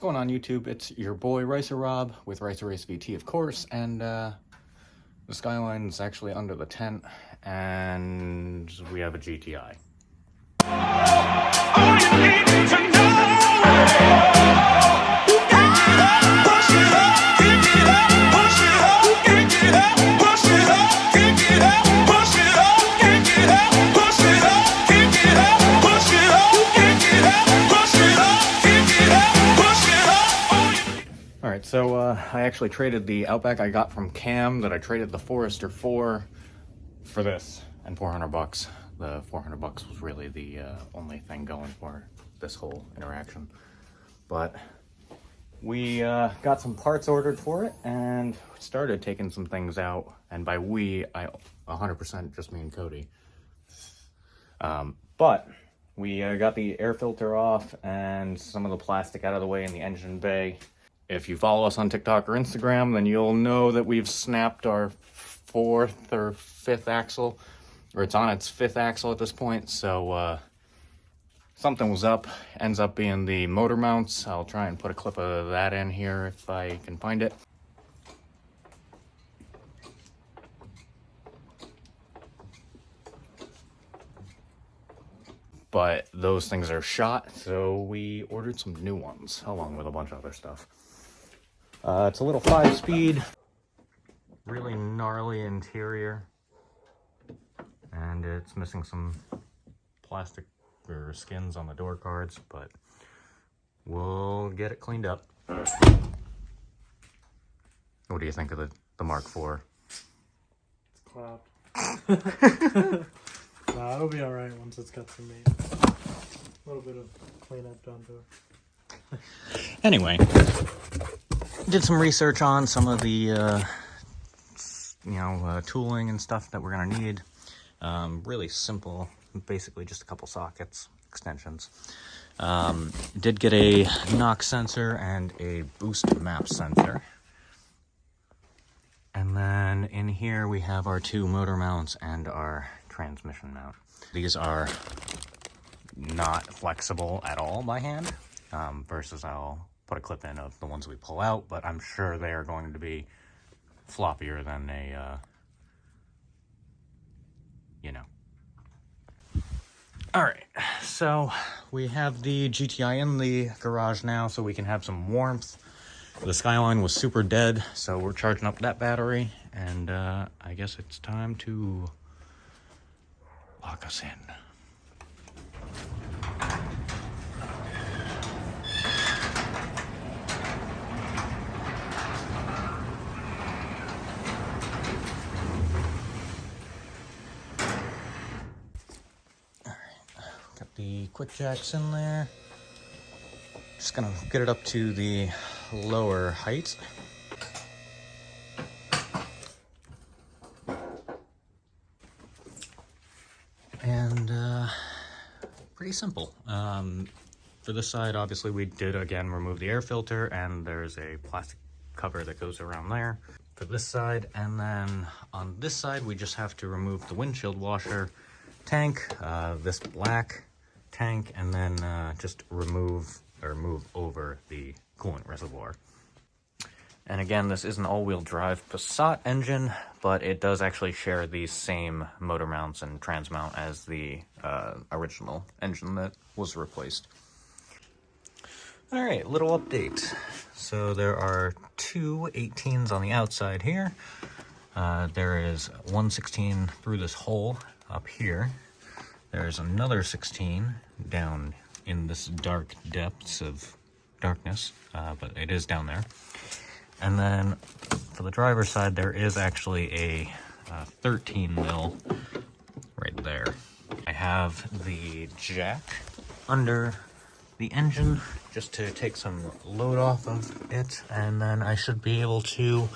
going on YouTube? It's your boy Ricer Rob with Ricer Race VT, of course, and the Skyline's actually under the tent, and we have a GTI. All you need to know. Alright, so I actually traded the Outback I got from Cam that I traded the Forester for this, and $400. The $400 was really the only thing going for this whole interaction. But we got some parts ordered for it and started taking some things out. And by we, I 100% just me and Cody. But we got the air filter off and some of the plastic out of the way in the engine bay. If you follow us on TikTok or Instagram, then you'll know that we've snapped our fourth or fifth axle, or it's on its fifth axle at this point. So something was up, ends up being the motor mounts. I'll try and put a clip of that in here if I can find it. But those things are shot, so we ordered some new ones along with a bunch of other stuff. It's a little 5-speed, really gnarly interior, and it's missing some plastic or skins on the door cards, but we'll get it cleaned up. What do you think of the Mark IV? It's clapped. Nah, it'll be alright once it's got some meat. A little bit of cleanup done to it. Anyway, did some research on some of the tooling and stuff that we're gonna need. Really simple, basically just a couple sockets, extensions. Did get a knock sensor and a boost map sensor. And then in here we have our two motor mounts and our transmission mount. These are not flexible at all by hand, versus I'll put a clip in of the ones we pull out, but I'm sure they are going to be floppier than a, Alright, so we have the GTI in the garage now so we can have some warmth. The Skyline was super dead, so we're charging up that battery, and I guess it's time to lock us in. The quick jacks in there. Just gonna get it up to the lower height. And pretty simple. For this side, obviously we did again remove the air filter, and there's a plastic cover that goes around there for this side. And then on this side we just have to remove the windshield washer tank, this black tank, and then just move over the coolant reservoir. And again, this is an all-wheel drive Passat engine, but it does actually share the same motor mounts and trans mount as the original engine that was replaced. Alright, little update. So there are two 18s on the outside here. There is one 16 through this hole up here. There's another 16 down in this dark depths of darkness, but it is down there. And then for the driver's side, there is actually a 13 mil right there. I have the jack under the engine just to take some load off of it, and then I should be able to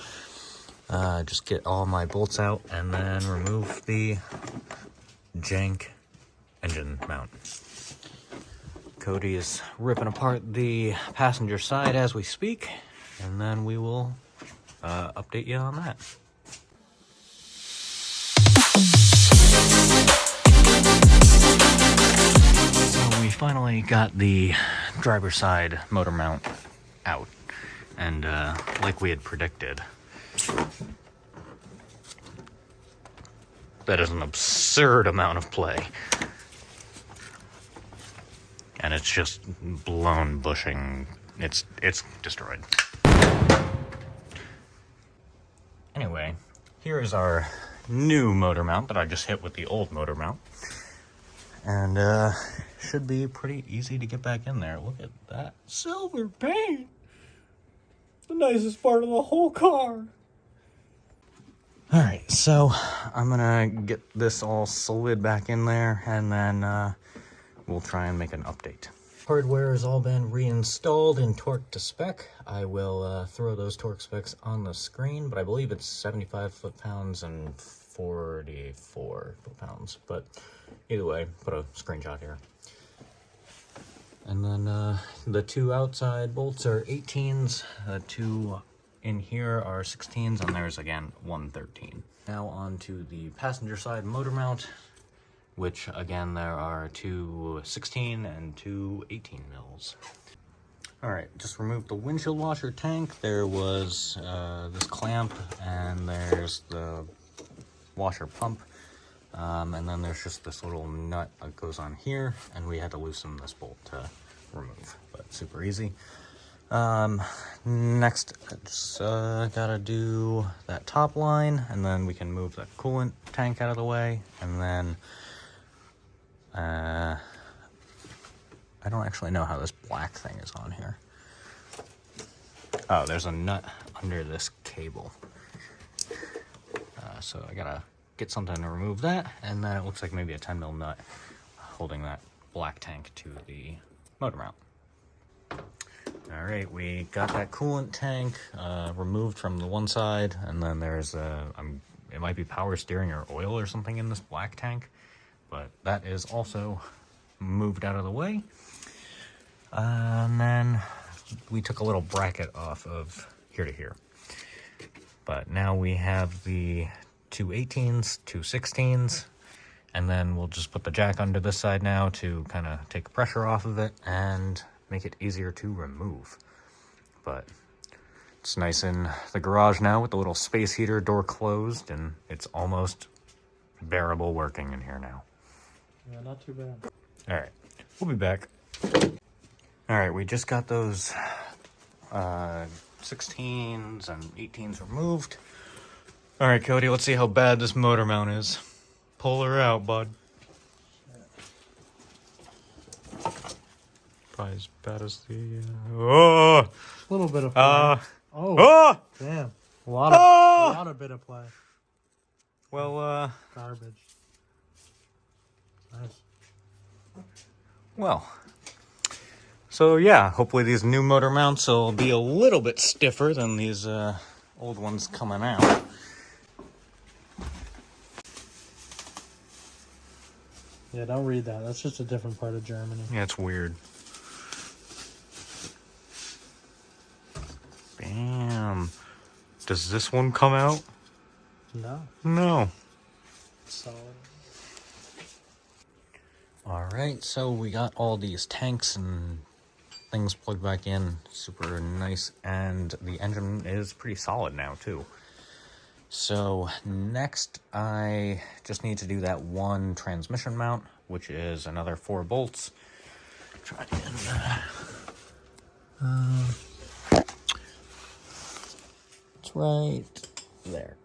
just get all my bolts out and then remove the jank engine mount. Cody is ripping apart the passenger side as we speak, and then we will update you on that. So we finally got the driver's side motor mount out. And like we had predicted, that is an absurd amount of play. And it's just blown bushing. It's destroyed. Anyway, here is our new motor mount that I just hit with the old motor mount. And should be pretty easy to get back in there. Look at that silver paint. The nicest part of the whole car. Alright, so I'm gonna get this all slid back in there, and then we'll try and make an update. Hardware has all been reinstalled in torque to spec. I will throw those torque specs on the screen, but I believe it's 75 foot-pounds and 44 foot-pounds. But either way, put a screenshot here. And then the two outside bolts are 18s, the two in here are 16s, and there's again 113. Now on to the passenger side motor mount, which again there are two 16 and two 18 mils. Alright, just removed the windshield washer tank. There was this clamp, and there's the washer pump. And then there's just this little nut that goes on here, and we had to loosen this bolt to remove, but super easy. Next, just gotta do that top line, and then we can move the coolant tank out of the way, and then I don't actually know how this black thing is on here. Oh, there's a nut under this cable. So I gotta get something to remove that, and then it looks like maybe a 10 mil nut holding that black tank to the motor mount. Alright, we got that coolant tank removed from the one side, and then there's it might be power steering or oil or something in this black tank, but that is also moved out of the way. And then we took a little bracket off of here to here. But now we have the two 18s, two 16s, and then we'll just put the jack under this side now to kind of take the pressure off of it and make it easier to remove. But it's nice in the garage now with the little space heater door closed, and it's almost bearable working in here now. Yeah, not too bad. Alright, we'll be back. Alright, we just got those 16s and 18s removed. Alright, Cody, let's see how bad this motor mount is. Pull her out, bud. Probably as bad as the... oh! A little bit of play. Oh! Damn. A lot of bit of play. Well, Garbage. Nice. Well, so yeah, hopefully these new motor mounts will be a little bit stiffer than these old ones coming out. Yeah, don't read that. That's just a different part of Germany. Yeah, it's weird. Bam. Does this one come out? No. No. So. Alright, so we got all these tanks and things plugged back in. Super nice. And the engine is pretty solid now, too. So next, I just need to do that one transmission mount, which is another 4 bolts. Try and it's right there.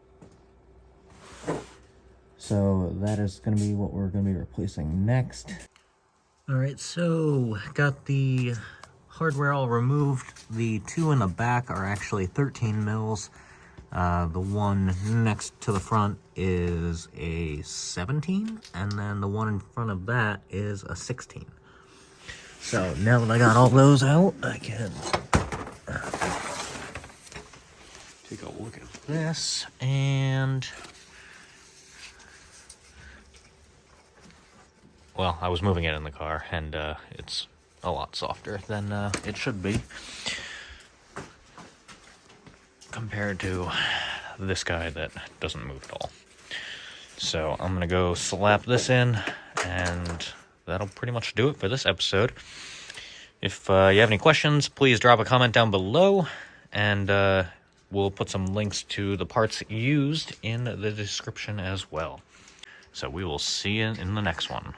So that is going to be what we're going to be replacing next. All right, so got the hardware all removed. The two in the back are actually 13 mils. The one next to the front is a 17, and then the one in front of that is a 16. So now that I got all those out, I can take a look at this, and well, I was moving it in the car, and it's a lot softer than it should be compared to this guy that doesn't move at all. So I'm gonna go slap this in, and that'll pretty much do it for this episode. If you have any questions, please drop a comment down below, and we'll put some links to the parts used in the description as well. So we will see you in the next one.